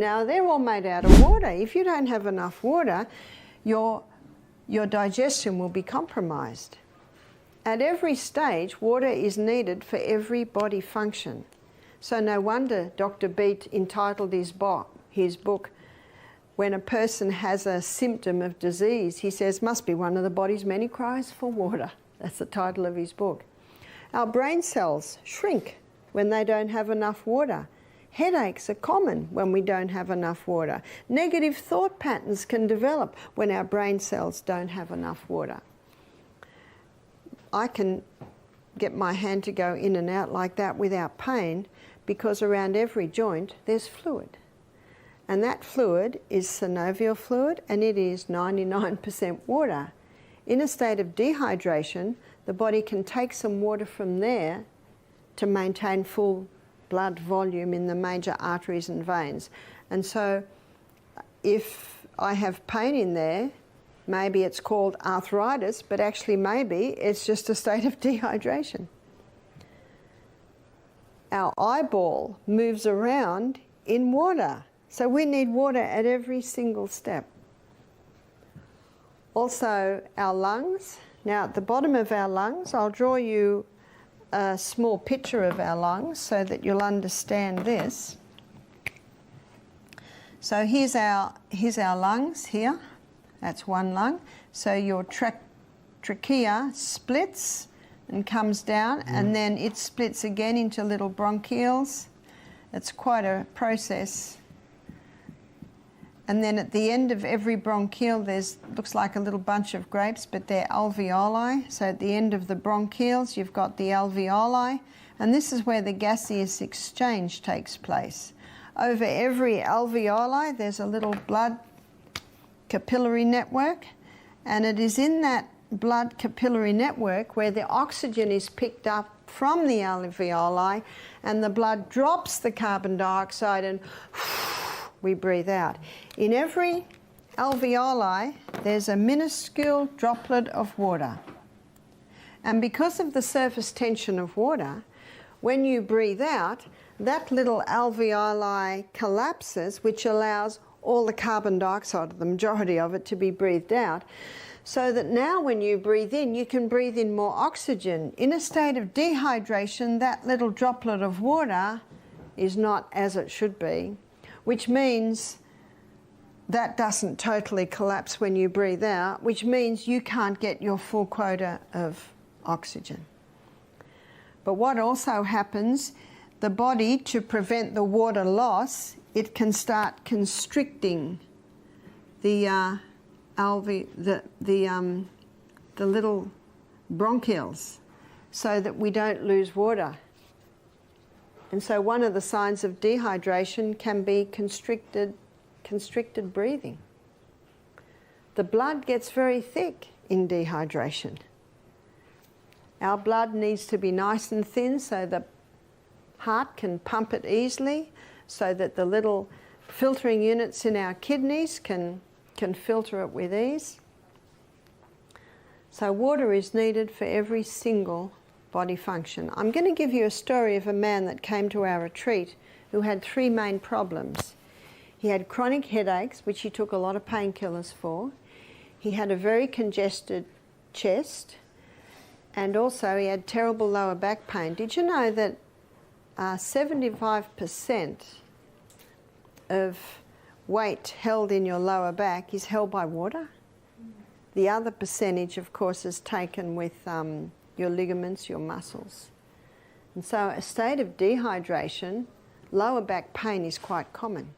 Now, they're all made out of water. If you don't have enough water, your digestion will be compromised. At every stage, water is needed for every body function. So no wonder Dr. Beat entitled his book, when a person has a symptom of disease, he says, must be one of the body's many cries for water. That's the title of his book. Our brain cells shrink when they don't have enough water. Headaches are common when we don't have enough water. Negative thought patterns can develop when our brain cells don't have enough water. I can get my hand to go in and out like that without pain because around every joint there's fluid. And that fluid is synovial fluid, and it is 99% water. In a state of dehydration, the body can take some water from there to maintain full blood volume in the major arteries and veins. And so if I have pain in there, maybe it's called arthritis, but actually maybe it's just a state of dehydration. Our eyeball moves around in water, so we need water at every single step. Also, our lungs. Now, at the bottom of our lungs, I'll draw you a small picture of our lungs so that you'll understand this. So here's our lungs here. That's one lung. So your trachea splits and comes down, and then it splits again into little bronchioles. It's quite a process. And then at the end of every bronchiole, looks like a little bunch of grapes, but they're alveoli. So at the end of the bronchioles, you've got the alveoli, and this is where the gaseous exchange takes place. Over every alveoli, there's a little blood capillary network, and it is in that blood capillary network where the oxygen is picked up from the alveoli, and the blood drops the carbon dioxide, and we breathe out. In every alveoli, there's a minuscule droplet of water. And because of the surface tension of water, when you breathe out, that little alveoli collapses, which allows all the carbon dioxide, the majority of it, to be breathed out, so that now when you breathe in, you can breathe in more oxygen. In a state of dehydration, that little droplet of water is not as it should be, which means that doesn't totally collapse when you breathe out, which means you can't get your full quota of oxygen. But what also happens, the body, to prevent the water loss, it can start constricting the little bronchioles so that we don't lose water. And so one of the signs of dehydration can be constricted breathing. The blood gets very thick in dehydration. Our blood needs to be nice and thin so the heart can pump it easily, so that the little filtering units in our kidneys can filter it with ease. So water is needed for every single body function. I'm going to give you a story of a man that came to our retreat who had three main problems. He had chronic headaches, which he took a lot of painkillers for. He had a very congested chest, and also he had terrible lower back pain. Did you know that 75% of weight held in your lower back is held by water? The other percentage, of course, is taken with your ligaments, your muscles. And so a state of dehydration, lower back pain is quite common.